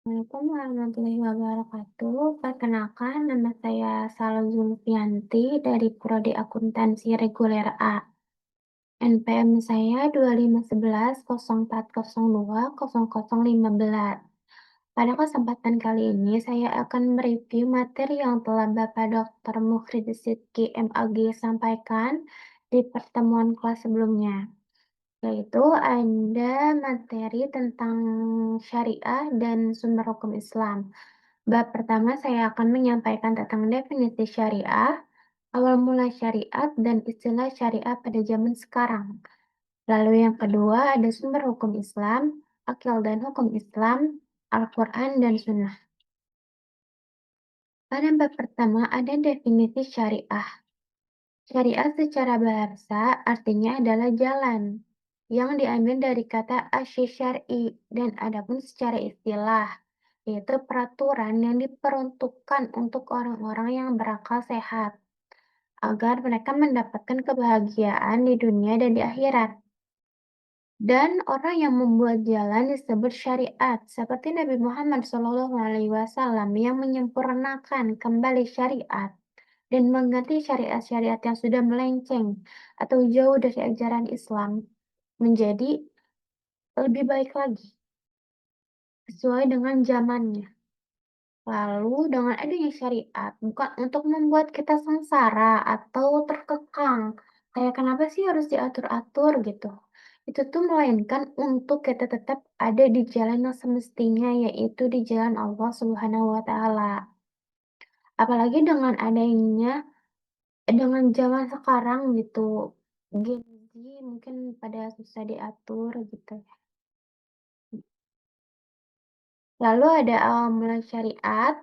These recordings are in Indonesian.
Assalamualaikum warahmatullahi wabarakatuh. Perkenalkan, nama saya Salwa Zulfianti dari Prodi Akuntansi Reguler A. NPM saya 251104020015. Pada kesempatan kali ini, saya akan mereview materi yang telah Bapak Dr. Mukrid Sidki MAG sampaikan di pertemuan kelas sebelumnya, yaitu ada materi tentang syariah dan sumber hukum Islam. Bab pertama saya akan menyampaikan tentang definisi syariah, awal mula syariat, dan istilah syariah pada zaman sekarang. Lalu yang kedua ada sumber hukum Islam, akil dan hukum Islam, Al-Quran dan Sunnah. Pada bab pertama ada definisi syariah. Syariat secara bahasa artinya adalah jalan, yang diambil dari kata asy-syar'i, dan adapun secara istilah, yaitu peraturan yang diperuntukkan untuk orang-orang yang berakal sehat, agar mereka mendapatkan kebahagiaan di dunia dan di akhirat. Dan orang yang membuat jalan disebut syariat, seperti Nabi Muhammad SAW yang menyempurnakan kembali syariat dan mengganti syariat-syariat yang sudah melenceng atau jauh dari ajaran Islam menjadi lebih baik lagi, sesuai dengan zamannya. Lalu dengan adanya syariat, bukan untuk membuat kita sengsara atau terkekang. Kayak kenapa sih harus diatur-atur gitu. Itu tuh melainkan untuk kita tetap ada di jalan yang semestinya, yaitu di jalan Allah Subhanahu wa Ta'ala. Apalagi dengan zaman sekarang gitu, Gen Z mungkin pada susah diatur gitu. Lalu ada awal mula syariat.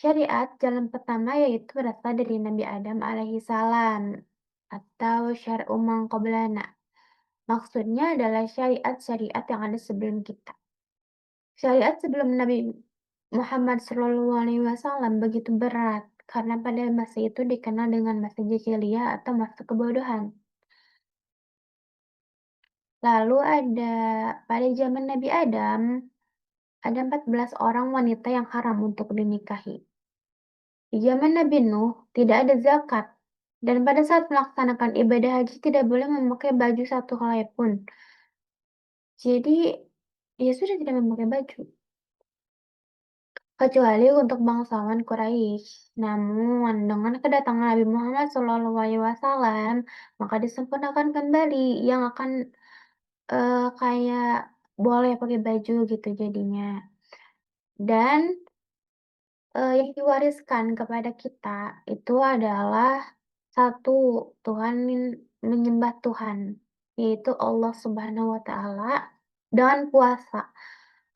Syariat jalan pertama yaitu berasal dari Nabi Adam alaihi salam atau syar'u man qablana. Maksudnya adalah syariat-syariat yang ada sebelum kita. Syariat sebelum Nabi Muhammad SAW begitu berat karena pada masa itu dikenal dengan masa jahiliyah atau masa kebodohan. Lalu pada zaman Nabi Adam, ada 14 orang wanita yang haram untuk dinikahi. Di zaman Nabi Nuh, tidak ada zakat. Dan pada saat melaksanakan ibadah haji tidak boleh memakai baju satu helai pun. Jadi, ya sudah tidak memakai baju. Kecuali untuk bangsawan Quraisy. Namun, dengan kedatangan Nabi Muhammad SAW, maka disempurnakan kembali yang akan kayak boleh pakai baju gitu jadinya. Dan yang diwariskan kepada kita itu adalah satu, Tuhan menyembah Tuhan, yaitu Allah Subhanahu wa Ta'ala, dengan puasa.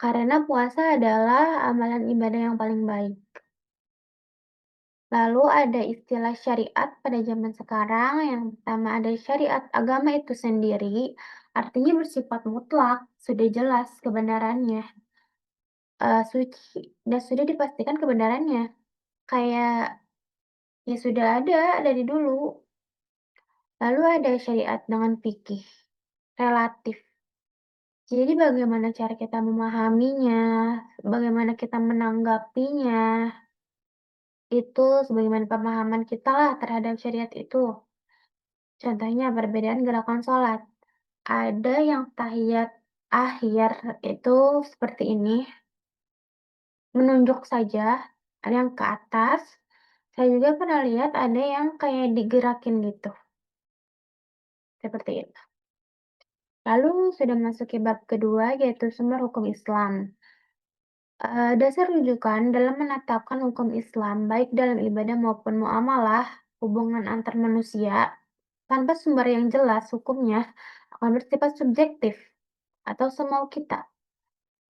Karena puasa adalah amalan ibadah yang paling baik. Lalu ada istilah syariat pada zaman sekarang. Yang pertama ada syariat agama itu sendiri, artinya bersifat mutlak, sudah jelas kebenarannya, suci, dan sudah dipastikan kebenarannya. Kayak ya sudah ada dari dulu. Lalu ada syariat dengan fikih, relatif. Jadi bagaimana cara kita memahaminya, bagaimana kita menanggapinya, itu sebagaimana pemahaman kita lah terhadap syariat itu. Contohnya perbedaan gerakan sholat. Ada yang tahiyat akhir itu seperti ini, menunjuk saja, ada yang ke atas. Saya juga pernah lihat ada yang kayak digerakin gitu, seperti itu. Lalu sudah masuk ke bab kedua yaitu sumber hukum Islam. Dasar rujukan dalam menetapkan hukum Islam baik dalam ibadah maupun muamalah, hubungan antar manusia, tanpa sumber yang jelas hukumnya akan bersifat subjektif atau semau kita.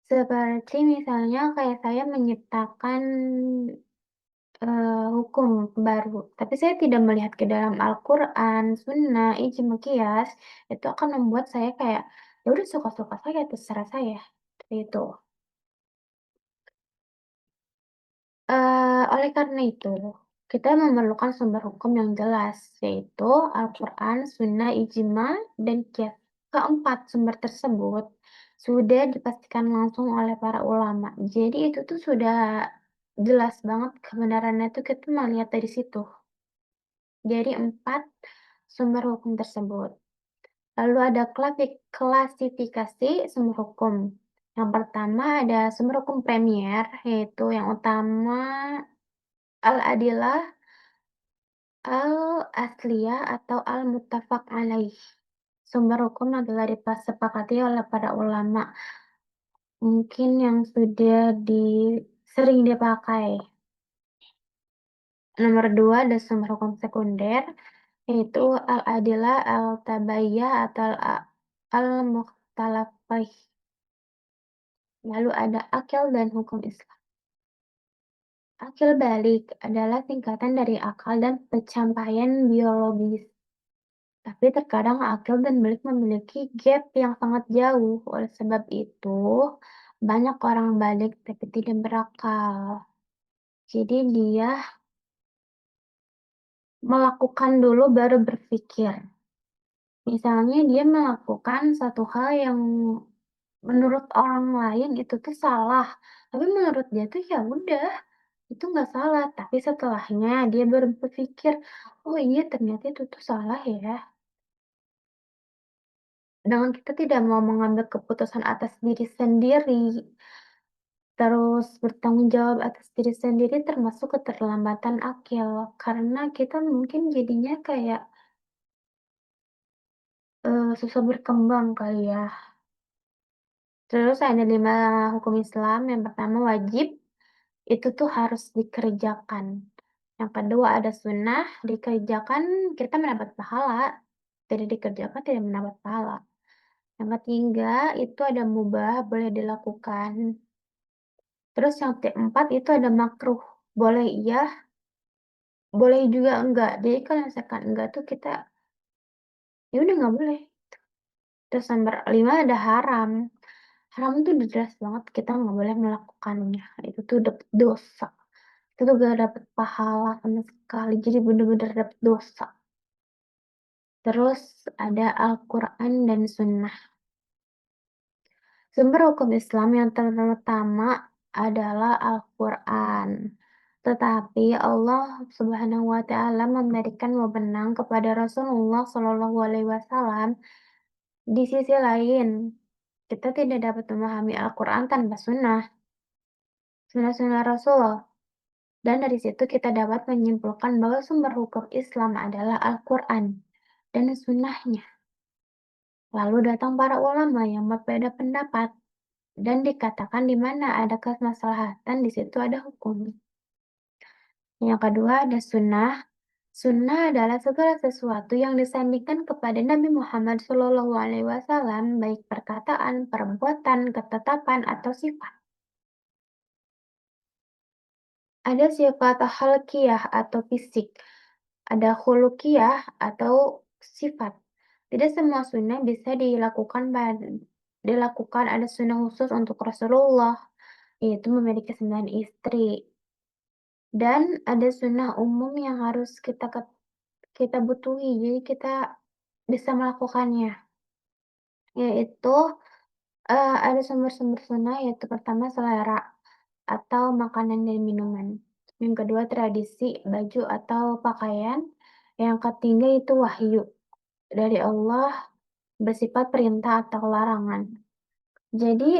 Seperti misalnya kayak saya menciptakan hukum baru, tapi saya tidak melihat ke dalam Al-Quran, Sunnah, Ijma, Qiyas, itu akan membuat saya kayak, ya udah suka-suka saya, terserah saya. Seperti itu. Oleh karena itu, kita memerlukan sumber hukum yang jelas, yaitu Al-Quran, Sunnah, Ijma, dan Qiyas. Keempat sumber tersebut sudah dipastikan langsung oleh para ulama. Jadi itu tuh sudah jelas banget kebenarannya tuh kita melihat dari situ, dari 4 sumber hukum tersebut. Lalu ada klasifikasi sumber hukum. Yang pertama ada sumber hukum premier, yaitu yang utama al-adillah, al-asliyah, atau al-muttafaq alaih. Sumber hukum yang telah disepakati oleh para ulama, mungkin yang sudah sering dipakai. Nomor 2 ada sumber hukum sekunder, yaitu al-adillah, al-tabayyah, atau al-mukhtalaf fiih. Lalu ada akil dan hukum Islam. Akil balik adalah singkatan dari akal dan pencapaian biologis. Tapi terkadang akil dan balik memiliki gap yang sangat jauh. Oleh sebab itu, banyak orang balik tapi tidak berakal. Jadi dia melakukan dulu baru berpikir. Misalnya dia melakukan satu hal yang menurut orang lain itu tuh salah, tapi menurut dia tuh ya udah, itu nggak salah, tapi setelahnya dia baru berpikir, "Oh iya ternyata itu tuh salah ya." Dengan kita tidak mau mengambil keputusan atas diri sendiri, terus bertanggung jawab atas diri sendiri termasuk keterlambatan akil. Karena kita mungkin jadinya kayak, susah berkembang kali ya. Terus ada 5 hukum Islam, yang pertama wajib, itu tuh harus dikerjakan. Yang kedua ada sunnah, dikerjakan kita mendapat pahala, tidak dikerjakan tidak mendapat pahala. Yang ketiga itu ada mubah, boleh dilakukan. Terus yang keempat itu ada makruh, boleh iya, boleh juga enggak. Jadi kalau misalkan enggak tuh kita, ya udah nggak boleh. Terus nomor 5 ada haram. Haram tuh udah jelas banget kita nggak boleh melakukannya, itu tuh dosa. Itu tuh gak dapet pahala sama sekali, jadi bener-bener dapet dosa. Terus ada Al-Quran dan Sunnah. Sumber hukum Islam yang terutama adalah Al-Quran. Tetapi Allah Subhanahu wa Ta'ala memberikan wewenang kepada Rasulullah Shallallahu Alaihi Wasallam. Di sisi lain, kita tidak dapat memahami Al-Quran tanpa sunnah Rasul. Dan dari situ kita dapat menyimpulkan bahwa sumber hukum Islam adalah Al-Quran dan sunnahnya. Lalu datang para ulama yang berbeda pendapat dan dikatakan di mana ada kemaslahatan di situ ada hukum. Yang kedua ada sunnah. Sunnah adalah segala sesuatu yang disandingkan kepada Nabi Muhammad SAW, baik perkataan, perbuatan, ketetapan, atau sifat. Ada sifat khalqiyah atau fisik, ada khuluqiyah atau sifat. Tidak semua sunnah bisa dilakukan, ada sunnah khusus untuk Rasulullah, yaitu memiliki 9 istri. Dan ada sunnah umum yang harus kita butuhi, jadi kita bisa melakukannya, yaitu, ada sumber-sumber sunnah, yaitu pertama selera atau makanan dan minuman. Yang kedua tradisi, baju atau pakaian. Yang ketiga itu wahyu dari Allah bersifat perintah atau larangan. Jadi,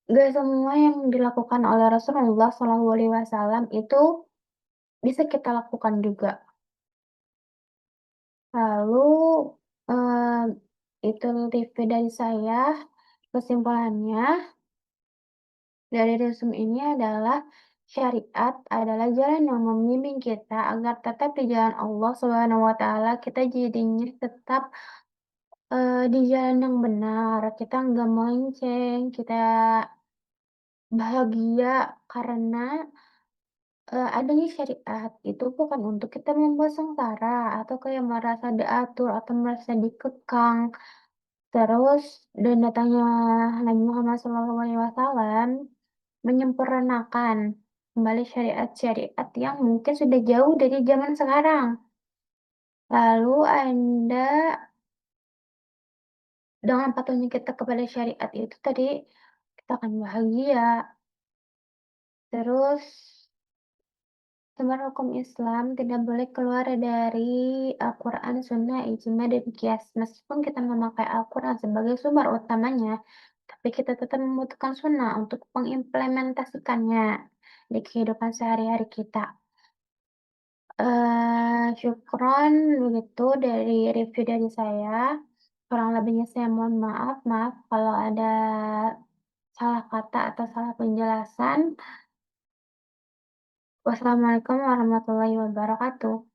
gak semua yang dilakukan oleh Rasulullah SAW itu bisa kita lakukan juga. Lalu, eee, itu review dari saya, kesimpulannya dari resume ini adalah syariat adalah jalan yang membimbing kita agar tetap di jalan Allah Subhanahu wa Ta'ala, kita jadinya tetap, di jalan yang benar, kita nggak melenceng, kita bahagia karena, adanya syariat itu bukan untuk kita membuat sengsara atau kayak merasa diatur atau merasa dikekang. Terus dan datangnya Nabi Muhammad SAW menyempurnakan kembali syariat-syariat yang mungkin sudah jauh dari zaman sekarang. Lalu ada Dengan patuhnya kita kepada syariat itu tadi, kita akan bahagia. Terus, sumber hukum Islam tidak boleh keluar dari Al-Quran, Sunnah, Ijma, dan Qiyas. Meskipun kita memakai Al-Quran sebagai sumber utamanya, tapi kita tetap membutuhkan Sunnah untuk mengimplementasikannya di kehidupan sehari-hari kita. Syukron, begitu dari review dari saya. Kurang lebihnya saya mohon maaf. Maaf kalau ada salah kata atau salah penjelasan. Wassalamualaikum warahmatullahi wabarakatuh.